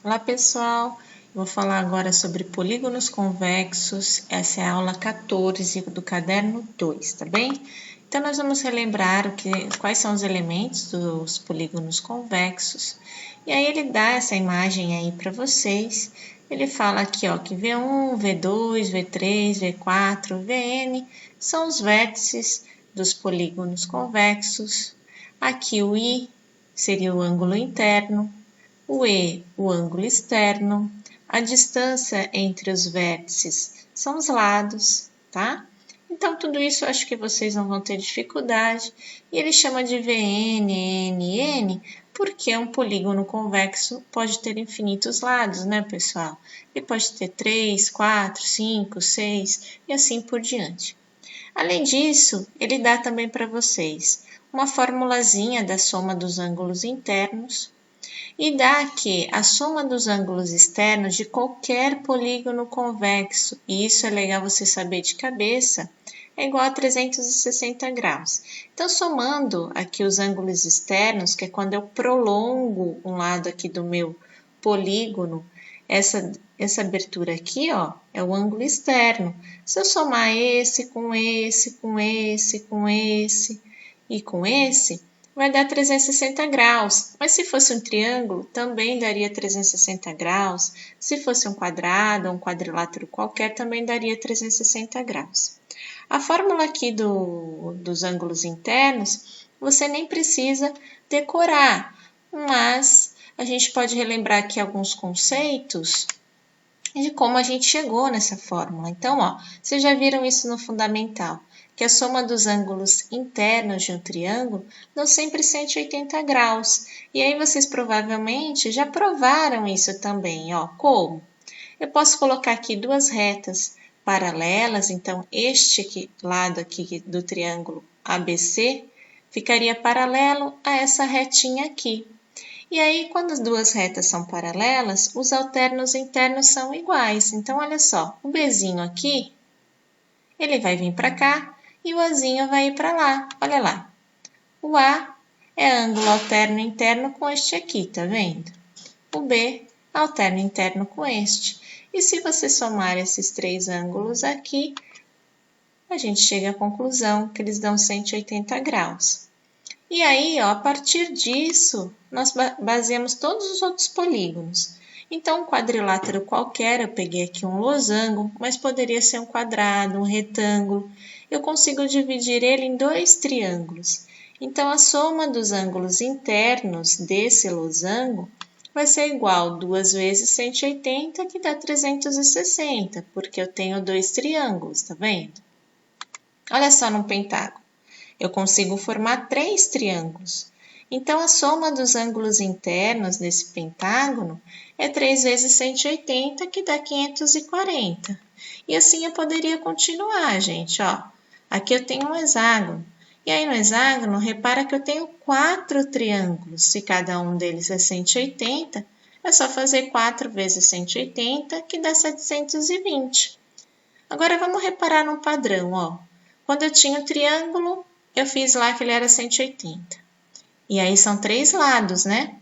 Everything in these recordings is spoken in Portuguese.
Olá pessoal, eu vou falar agora sobre polígonos convexos, essa é a aula 14 do caderno 2, tá bem? Então nós vamos relembrar quais são os elementos dos polígonos convexos, e aí ele dá essa imagem aí para vocês, ele fala aqui ó, que V1, V2, V3, V4, Vn são os vértices dos polígonos convexos, aqui o I seria o ângulo interno, o E, o ângulo externo, a distância entre os vértices são os lados, tá? Então, tudo isso eu acho que vocês não vão ter dificuldade. E ele chama de Vn, N, N, porque um polígono convexo pode ter infinitos lados, né, pessoal? Ele pode ter 3, 4, 5, 6 e assim por diante. Além disso, ele dá também para vocês uma formulazinha da soma dos ângulos internos, e dá que a soma dos ângulos externos de qualquer polígono convexo, e isso é legal você saber de cabeça, é igual a 360 graus. Então, somando aqui os ângulos externos, que é quando eu prolongo um lado aqui do meu polígono, essa abertura aqui, ó, é o ângulo externo. Se eu somar esse com esse, com esse, com esse e com esse, vai dar 360 graus, mas se fosse um triângulo, também daria 360 graus, se fosse um quadrado, um quadrilátero qualquer, também daria 360 graus. A fórmula aqui dos ângulos internos, você nem precisa decorar, mas a gente pode relembrar aqui alguns conceitos de como a gente chegou nessa fórmula. Então, ó, vocês já viram isso no fundamental, que a soma dos ângulos internos de um triângulo dão sempre 180 graus. E aí vocês provavelmente já provaram isso também, ó. Como? Eu posso colocar aqui duas retas paralelas, então este lado aqui do triângulo ABC ficaria paralelo a essa retinha aqui. E aí, quando as duas retas são paralelas, os alternos internos são iguais. Então, olha só, o Bzinho aqui, ele vai vir para cá e o Azinho vai ir para lá. Olha lá. O A é ângulo alterno interno com este aqui, tá vendo? O B, alterno interno com este. E se você somar esses três ângulos aqui, a gente chega à conclusão que eles dão 180 graus. E aí, ó, a partir disso, nós baseamos todos os outros polígonos. Então, um quadrilátero qualquer, eu peguei aqui um losango, mas poderia ser um quadrado, um retângulo. Eu consigo dividir ele em dois triângulos. Então, a soma dos ângulos internos desse losango vai ser igual a 2 vezes 180, que dá 360, porque eu tenho dois triângulos, tá vendo? Olha só num pentágono. Eu consigo formar três triângulos. Então, a soma dos ângulos internos desse pentágono é 3 vezes 180, que dá 540. E assim eu poderia continuar, gente, ó. Aqui eu tenho um hexágono. E aí no hexágono, repara que eu tenho 4 triângulos. Se cada um deles é 180, é só fazer 4 vezes 180, que dá 720. Agora, vamos reparar no padrão, ó. Quando eu tinha o triângulo, eu fiz lá que ele era 180. E aí são 3 lados, né?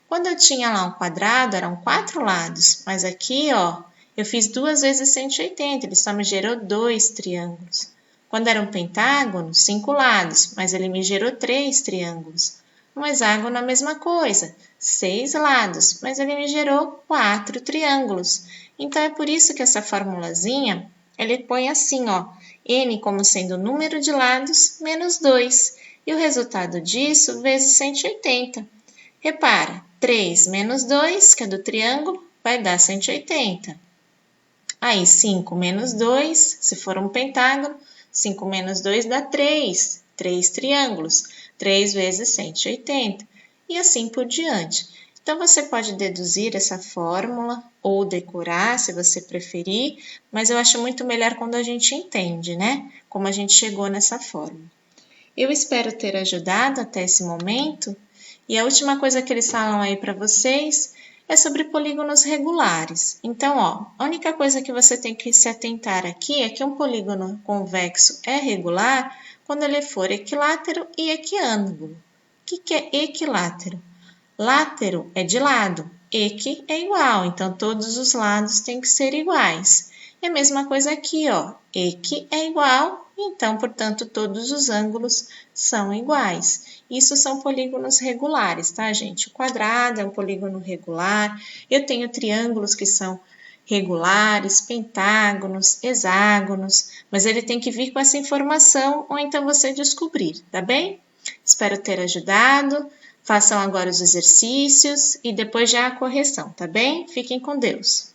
Quando eu tinha lá um quadrado, eram 4 lados. Mas aqui, ó, eu fiz 2 vezes 180, ele só me gerou 2 triângulos. Quando era um pentágono, 5 lados, mas ele me gerou 3 triângulos. Um hexágono, a mesma coisa, 6 lados, mas ele me gerou 4 triângulos. Então, é por isso que essa formulazinha, ele põe assim, ó, n como sendo o número de lados menos 2. E o resultado disso vezes 180. Repara, 3 menos 2, que é do triângulo, vai dar 180. Aí, 5 menos 2, se for um pentágono, 5 menos 2 dá 3. 3 triângulos. 3 vezes 180. E assim por diante. Então, você pode deduzir essa fórmula ou decorar, se você preferir, mas eu acho muito melhor quando a gente entende, né? Como a gente chegou nessa fórmula. Eu espero ter ajudado até esse momento. E a última coisa que eles falam aí para vocês é sobre polígonos regulares. Então, ó, a única coisa que você tem que se atentar aqui é que um polígono convexo é regular quando ele for equilátero e equiângulo. O que é equilátero? Látero é de lado, equi é igual, então todos os lados têm que ser iguais. E a mesma coisa aqui, ó, equi é igual, então, portanto, todos os ângulos são iguais. Isso são polígonos regulares, tá, gente? O quadrado é um polígono regular. Eu tenho triângulos que são regulares, pentágonos, hexágonos, mas ele tem que vir com essa informação ou então você descobrir, tá bem? Espero ter ajudado. Façam agora os exercícios e depois já a correção, tá bem? Fiquem com Deus.